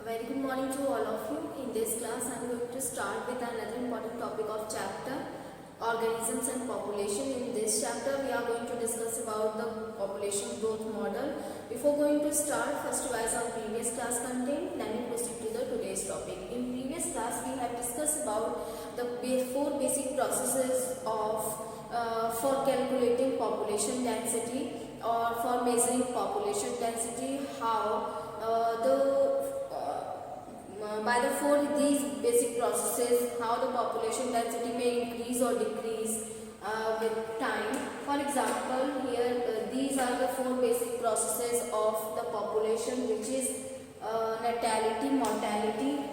A very good morning to all of you. In this class, I am going to start with another important topic of chapter organisms and population. In this chapter, we are going to discuss about the population growth model. Before going to start, first revise our previous class content, then we proceed to the today's topic. In previous class, we have discussed about the four basic processes of for calculating population density or for measuring population density, how by the four these basic processes, how the population density may increase or decrease with time. For example, here these are the four basic processes of the population, which is natality, mortality,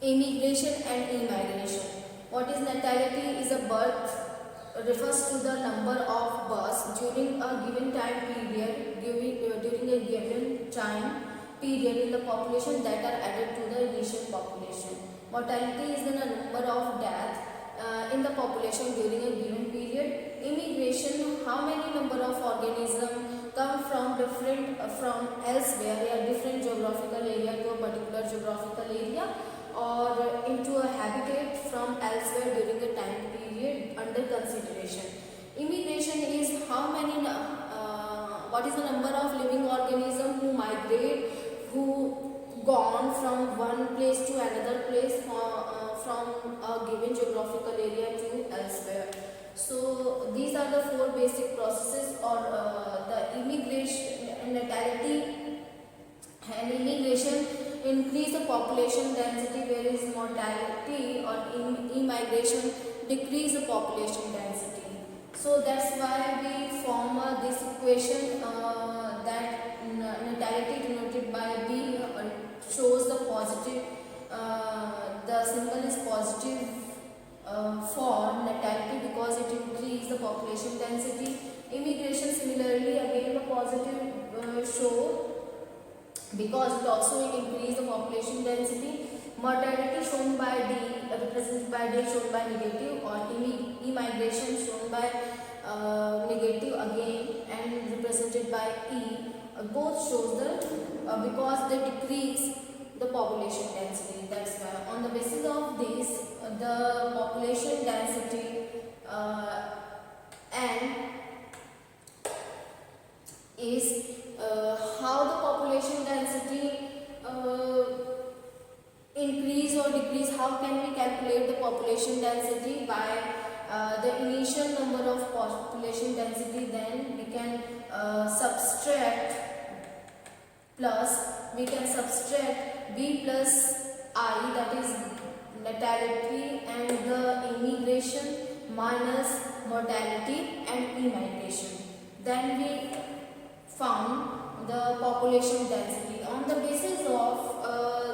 immigration and immigration. What is natality? Is a birth, refers to the number of births during a given time period, during a given time period in the population that are added to the initial population. Mortality is the number of deaths in the population during a given period. Immigration, how many number of organisms come from from elsewhere, a different geographical area to a particular geographical area, or into a habitat from elsewhere during a time period under consideration. Immigration is how many what is the number of living organisms who migrate, who gone from one place to another place from a given geographical area to elsewhere. So these are the four basic processes, or the immigration, natality and immigration increase the population density, whereas mortality or immigration decrease the population density. So that's why we form this equation that natality denoted by B shows the positive, the symbol is positive for natality because it increases the population density. Immigration similarly again the positive show because it also increases the population density. Mortality shown by D, represented by D, shown by negative, or immigration shown by negative again and represented by E. Both shows the because they decrease the population density. That's why on the basis of this, the population density and is how the population density increase or decrease. How can we calculate the population density? By the initial number of population density, then we can subtract B plus I, that is natality and the immigration, minus mortality and immigration. Then we found the population density. On the basis of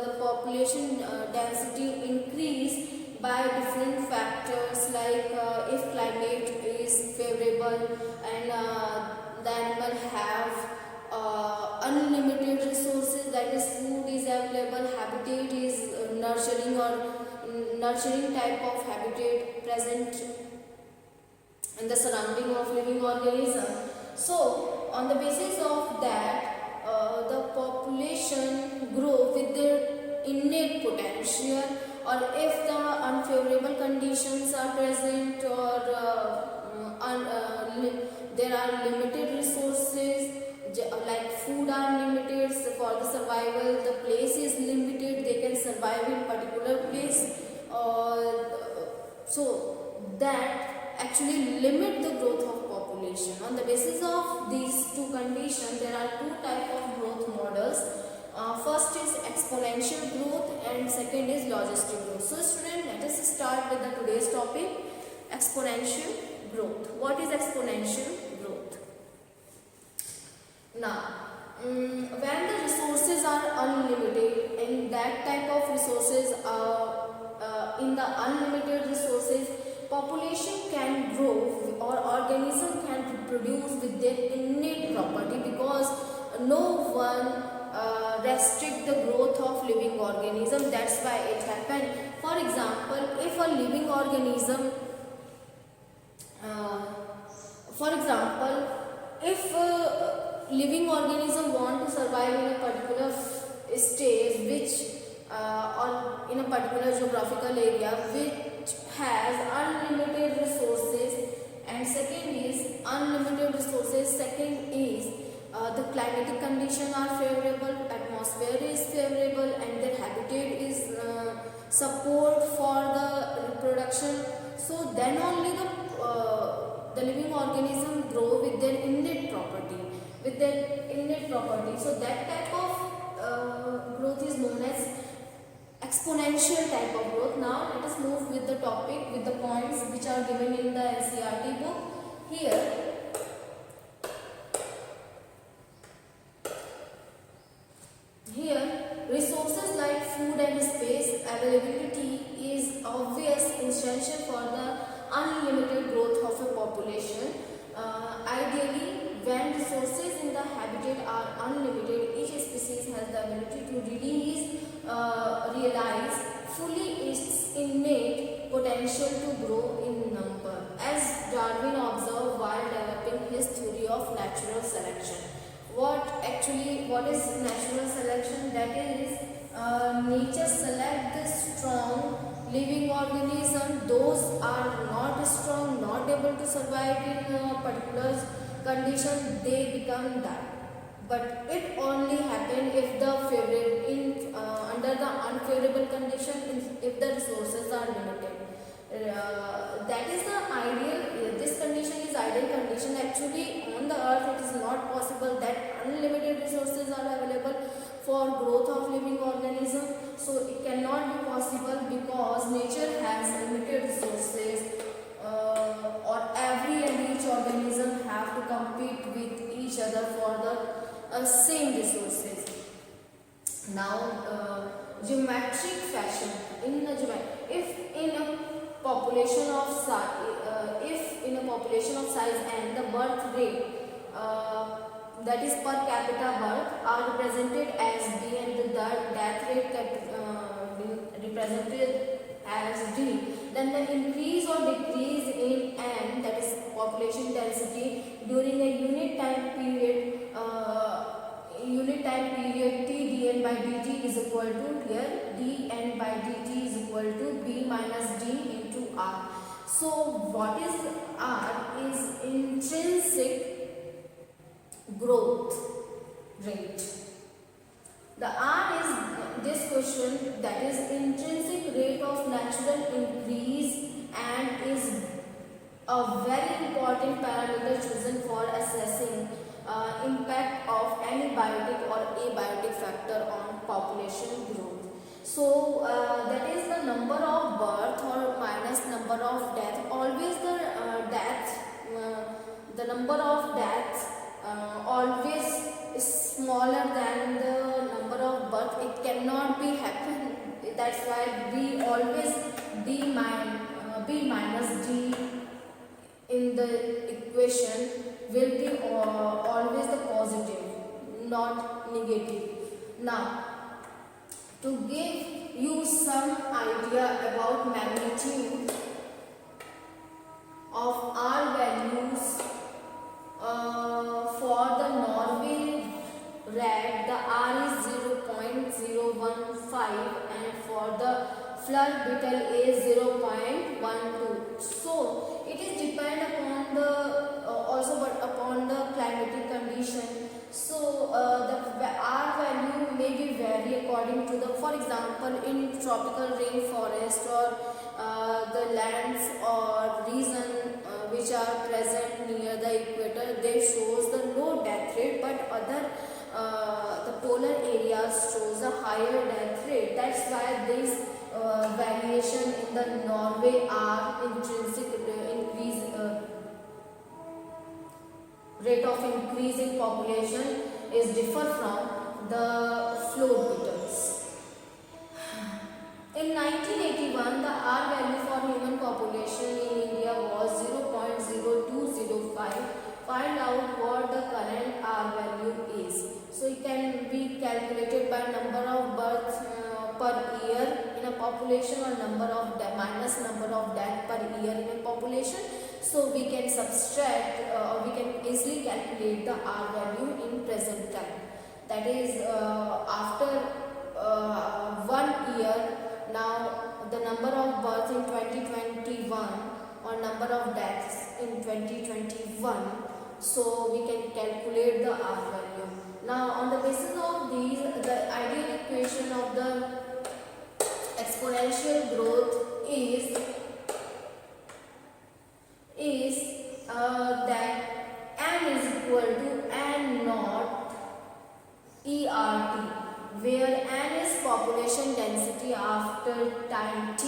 the population density increase by different factors, like if climate is favorable and the animal have unlimited resources, that is food is available, habitat is nurturing type of habitat present in the surrounding of living organism. So on the basis of that, the population grow with their innate potential, or if the unfavorable conditions are present, or there are limited resources like food are limited for the survival, the place is limited, they can survive in particular place, so that actually limit the growth of population. On the basis of these two conditions, there are two types of growth models. First is exponential growth and second is logistic growth. So student, let us start with the today's topic, exponential growth. What is exponential growth? Now, when the resources are unlimited, and that type of resources in the unlimited resources, population can grow or organism can reproduce with their innate property, because no one restrict the growth of living organism. That's why it happened. For example, if a living organism, if living organism want to survive in a particular states which or in a particular geographical area which has unlimited resources, and second is unlimited resources, second is the climatic conditions are favorable, atmosphere is favorable, and their habitat is support for the reproduction. So then only the living organism grow with their innate property, so that type of growth is known as exponential type of growth. Now let us move with the topic, with the points which are given in the NCERT book. Here resources like food and space availability is obvious essential for the unlimited growth of a population. Ideally, when resources in the habitat are unlimited, each species has the ability to realize fully its innate potential to grow in number, as Darwin observed while developing his theory of natural selection. What is natural selection? That is, nature select the strong living organism. Those are not strong, not able to survive in a particular condition, they become die. But it only happen if the under the unfavorable condition, if the resources are limited. That is the ideal. This condition is ideal condition. Actually, on the earth, it is not possible that unlimited resources are available for growth of living organism. So it cannot be possible because nature has limited resources, or every and each organism have to compete with each other for the same resources. Now, geometric fashion. If in a population of size and the birth rate, that is per capita birth, are represented as B and the death rate represented as D, then the increase or decrease in N, that is population density, during a unit time period T dn by dt is equal to, here dn by dt is equal to B minus D into R. So what is R? Is intrinsic growth rate. The R is this question, that is intrinsic rate of natural increase, and is a very important parameter chosen for assessing impact of any biotic or abiotic factor on population growth. So that is the number of birth or minus number of death. Always the number of deaths always is smaller than the number of birth. It cannot be happen. That's why we always B minus D in the equation will be always the positive, not negative. Now, to give you some idea about magnitude of R values, for the Norway red, the R is 0.015, and for the flood beetle is 0.12. So it is depend upon upon the climatic condition. So the R value may be vary according to the, for example, in tropical rainforest or the lands or region which are present near the equator, they shows the low death rate, but other the polar areas shows a higher death rate. That's why this variation in the Norway are intrinsic increase rate of increase in population is differ from the flood beetles. In 1981, the R value for human population in India was 0.0205. Find out what the current R value is. So it can be calculated by number of births per year in a population, or number of minus number of death per year in a population. So we can subtract or we can easily calculate the R value in present time. that is after 1 year. Now the number of births in 2021 or number of deaths in 2021, so we can calculate the R value. Now on the basis of these, the ideal equation of the exponential growth is that n is equal to n naught ERT, where n is population density after time t,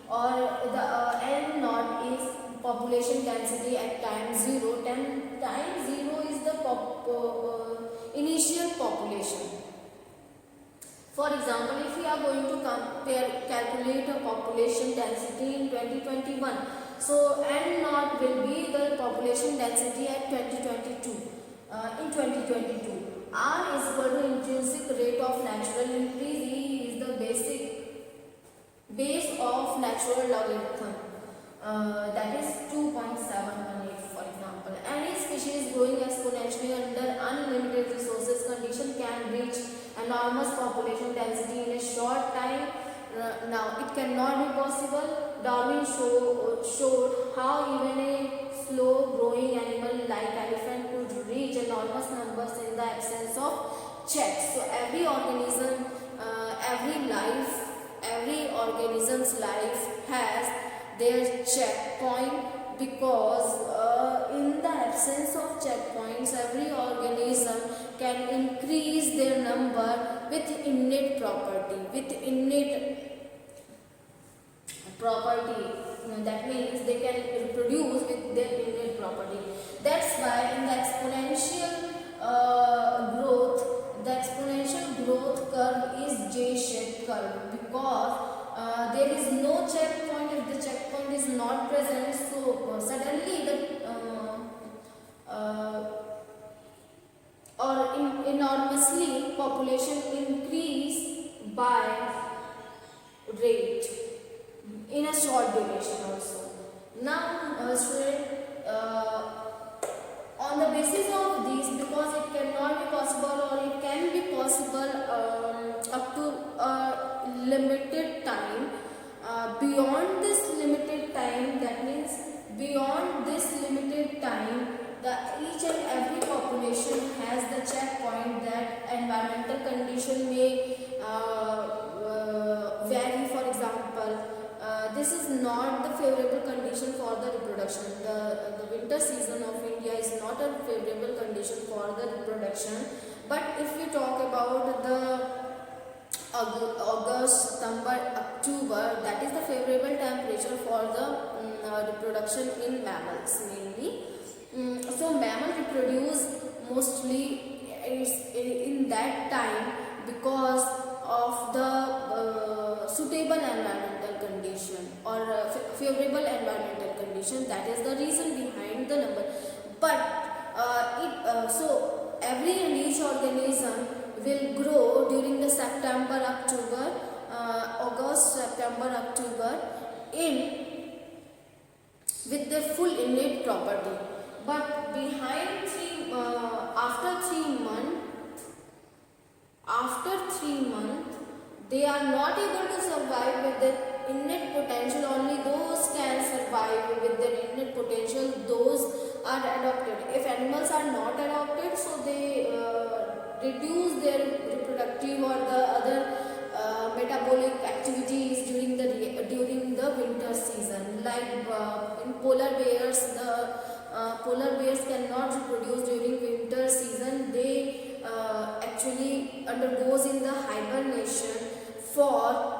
or the n naught is population density at time 0. Time 0 is the initial population. For example, if we are going to calculate a population density in 2021, so n naught will be the population density at 2022. In 2022, R is equal to intrinsic rate of natural increase. E is the base of natural logarithm. That is 2.718, for example. Any species growing exponentially under unlimited resources condition can reach enormous population density in a short time. Now it cannot be possible. Darwin showed how even a slow growing animal like elephant could reach enormous numbers in the absence of checks. So every organism's life has their checkpoint, because in the absence of checkpoints, every organism can increase their number with innate property. That means they can reproduce with their innate property. That's why in the exponential growth curve is J-shaped curve, because there is no checkpoint. If the checkpoint is not present, so suddenly enormously population increase by rate in a short duration also. Now student, on the basis of these, because it cannot be possible, or it can be possible up to a limited time, beyond this limited time, that means beyond this limited time, each and every population has the checkpoint that environmental condition may vary. For example, this is not the favorable condition for the reproduction. The winter season of India is not a favorable condition for the reproduction. But if we talk about the August, September, October, that is the favorable temperature for the reproduction in mammals mainly. So mammals reproduce mostly in that time because of the suitable environmental condition, or favorable environmental condition. That is the reason behind the number. But so every and each organism will grow during the September, October, August, September, October with their full innate property. But after 3 months, they are not able to survive with their innate potential. Only those can survive with their innate potential. Those are adopted. If animals are not adopted, so they reduce their reproductive or the other metabolic activities during the winter season. Like in polar bears, polar bears cannot reproduce during winter season. They actually undergoes in the hibernation for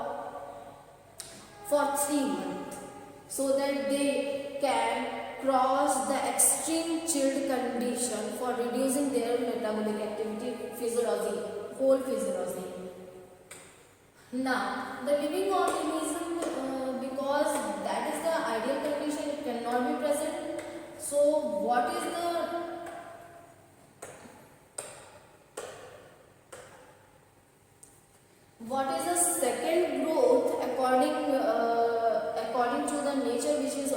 3 months, so that they can cross the extreme chilled condition for reducing their metabolic activity whole physiology. Now the living organism, because that is the ideal condition, it cannot be present. So what is the second growth according to the nature, which is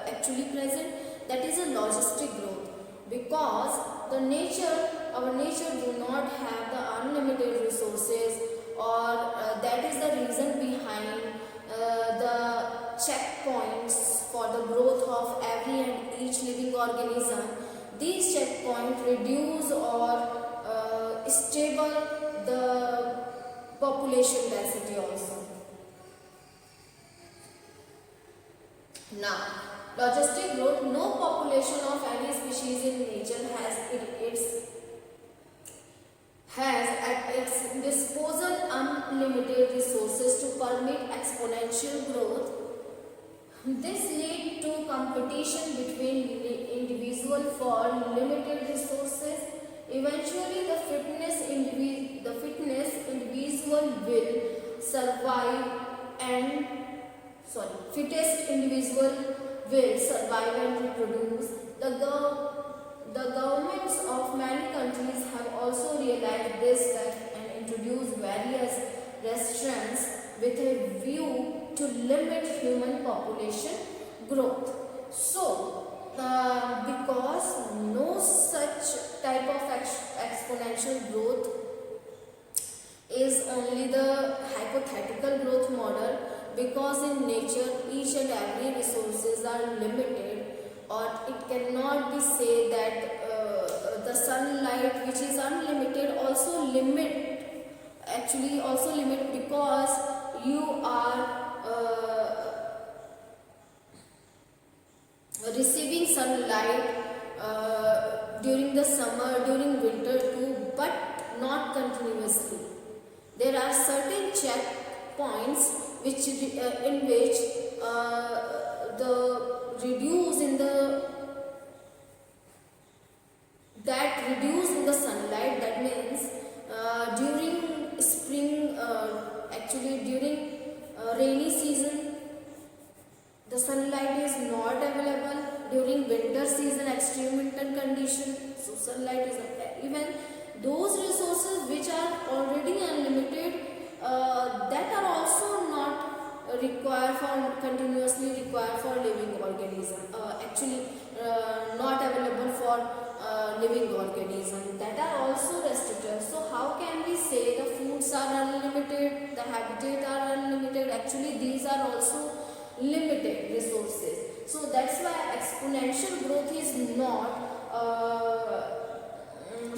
actually present? That is a logistic growth, because the nature our nature do not have the unlimited resources, or that is the reason behind the checkpoints for the growth of every and each living organism. These checkpoints reduce or stable the population density also. Now, logistic growth. No population of any species in nature has at its disposal unlimited resources to permit exponential growth. This leads to competition between individuals for limited resources. Eventually, the fitness individual will survive and fittest individual will survive and reproduce. The governments of many countries have also realized this fact and introduced various restrictions with a view to limit human population growth. So, because no such type of exponential growth is only the hypothetical growth model, because in nature each and every resources are limited, or it cannot be said that the sunlight, which is unlimited, also limit because you are receiving sunlight during the summer, during winter too, but not continuously. There are certain checkpoints in which the reduce in the sunlight. That means during spring, during rainy season, the sunlight is not available. During winter season, extreme winter condition, so sunlight is even those resources which are already unlimited, that are also not continuously required for living organism. Not available for living organism, that are also restricted. So how can we say the foods are unlimited, the habitat are unlimited? Actually, these are also limited resources. So that's why exponential growth is not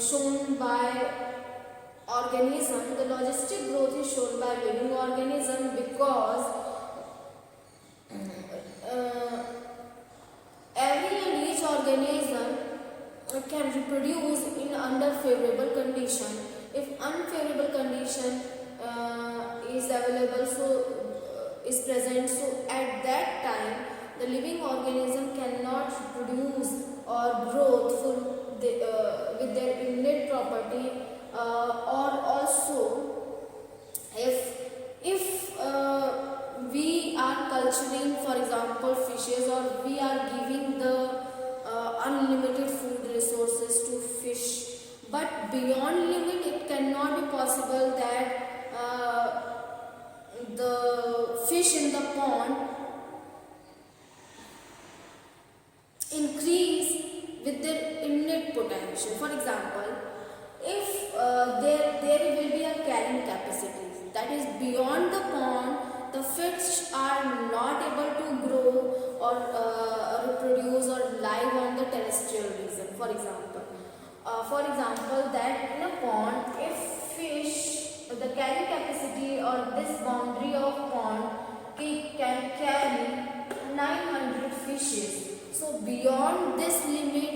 shown by organism. The logistic growth is shown by living organism, because every and each organism can reproduce in under favorable condition. If unfavorable condition is available, is present, so at that time the living organism cannot produce or growth with their innate property, or also if we are culturing, for example, fishes, or we are giving the unlimited food resources to fish, but beyond limit it cannot be possible that the fish in the pond increase with their innate potential. For example, if there will be a carrying capacity that is beyond the pond, the fish are not able to grow or reproduce or live on the terrestrial region. For example, that in a pond, if fish, the carrying capacity or this boundary of pond can carry 900 fishes. So beyond this limit,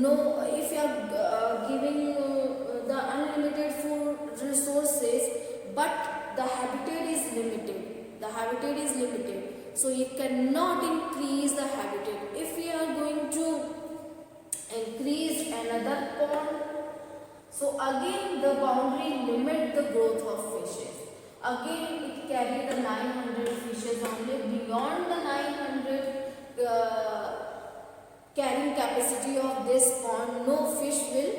no, if you are giving the unlimited food resources, but the habitat is limited, so you cannot increase the habitat. If we are going to increase another pond, so again the boundary limit the growth of fishes. Again it carry the 900 fishes only. Beyond the 900 carrying capacity of this pond, no fish will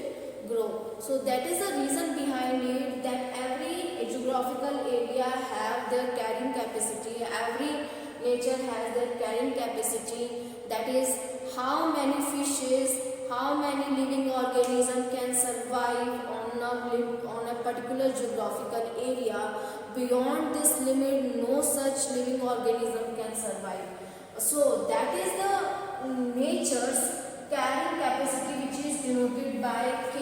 grow. So that is the reason behind it, that every geographical area have their carrying capacity. Every nature has their carrying capacity. That is how many fishes, how many living organisms can survive on a particular geographical area. Beyond this limit, no such living organism can survive. So that is the nature's carrying capacity, which is denoted by K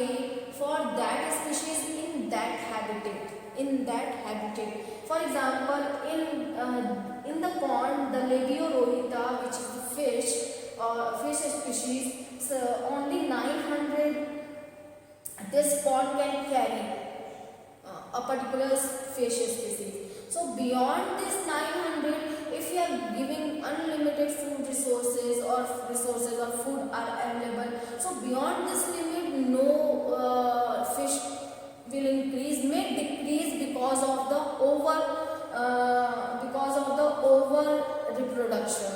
for that species in that habitat. In that habitat. For example, in the pond, the Labiororita, which is the fish species, so only 900 this pond can carry a particular fish species. So beyond this 900, if you are giving unlimited food resources or food are available, so beyond this limit, no fish will increase, may decrease because of the over reproduction,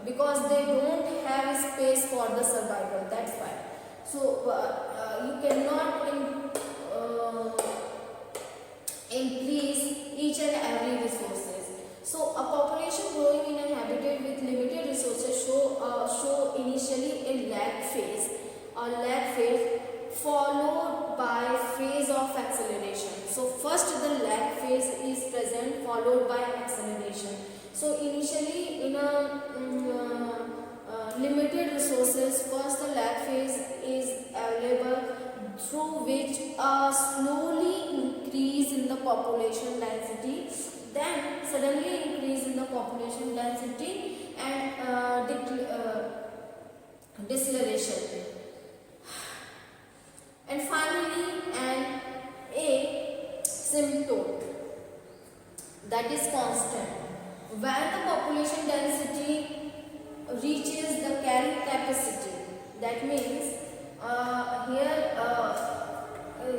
because they don't have space for the survival. That's why. So you cannot increase each and every resources. So a population growing in a habitat with limited resources show initially a lag phase, followed by phase of acceleration. So first the lag phase is present, followed by acceleration. So initially in a limited resources, first the lag phase is available, through which a slowly increase in the population density, then suddenly increase in the population density and deceleration, and finally an asymptote, that is constant. When the population density reaches the carrying capacity, that means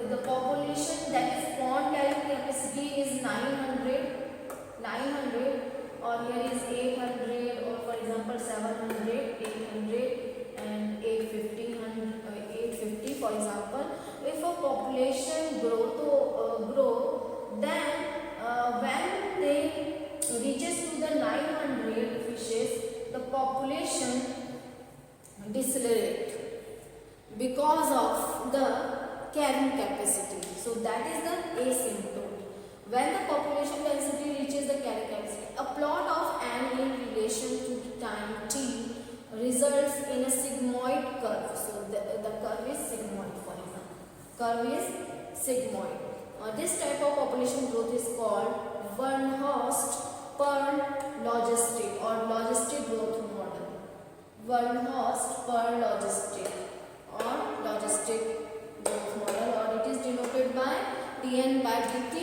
the population, that is pond carrying capacity, is 900, or here is 800, or for example 700, 800 and 850, 850 for example. If a population grow, then when they reaches to the 900 fishes, the population decelerate because of the carrying capacity. So that is the asymptote. When the population density reaches the carrying capacity, a plot of n in relation to time t results in a sigmoid curve. So the curve is sigmoid, for example. Curve is sigmoid. This type of population growth is called Wernhorst-Parr logistic or logistic growth model. Wernhorst-Parr logistic or logistic growth model, or it is denoted by dn by dt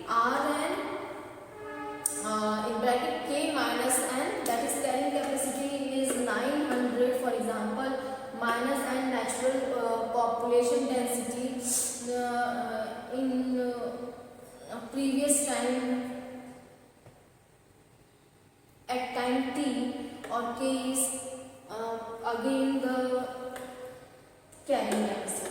Rn in bracket k minus n, that is carrying capacity is 900 for example, minus n natural population density in previous time at time t, or k is again the carrying capacity.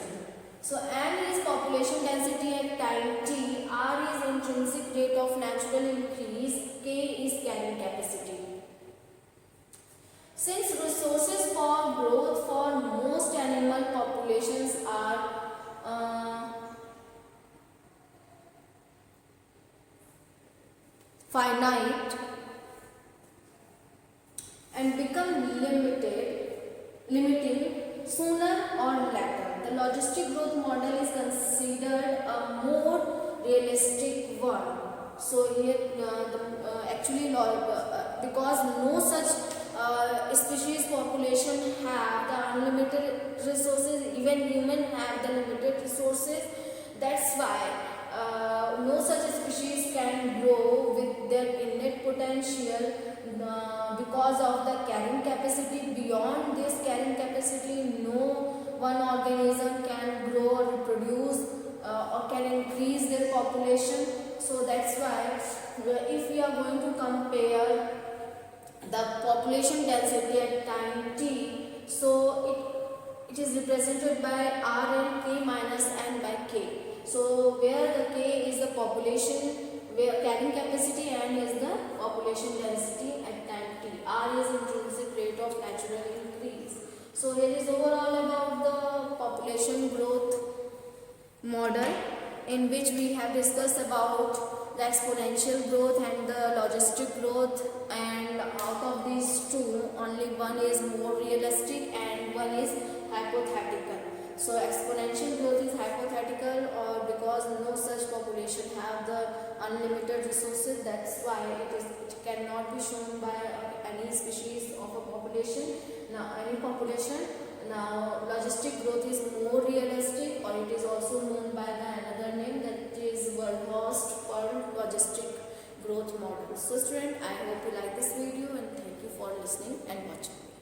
So n is population density at time t, r is intrinsic rate of natural increase, k is carrying capacity. Since resources for growth for most animal populations are finite and become limiting sooner or later, the logistic growth model is considered a more realistic one. So here because no such species population have the unlimited resources, even human have the limited resources. That's why no such species can grow with their innate potential because of the carrying capacity. Beyond this carrying capacity, no one organism can grow or reproduce or can increase their population. So that's why if we are going to compare the population density at time t, so it is represented by r and k minus n by k. So where the k is the population, where carrying capacity, n is the population density at time t. R is intrinsic rate of natural increase. So here is overall about the population growth model, in which we have discussed about the exponential growth and the logistic growth, and out of these two only one is more realistic and one is hypothetical. So exponential growth is hypothetical, or because no such population have the unlimited resources, that's why it cannot be shown by any species of a population, now any population. Now logistic growth is more realistic, or it is also known by the another name, that is Verhulst logistic growth model. So student, I hope you like this video, and thank you for listening and watching.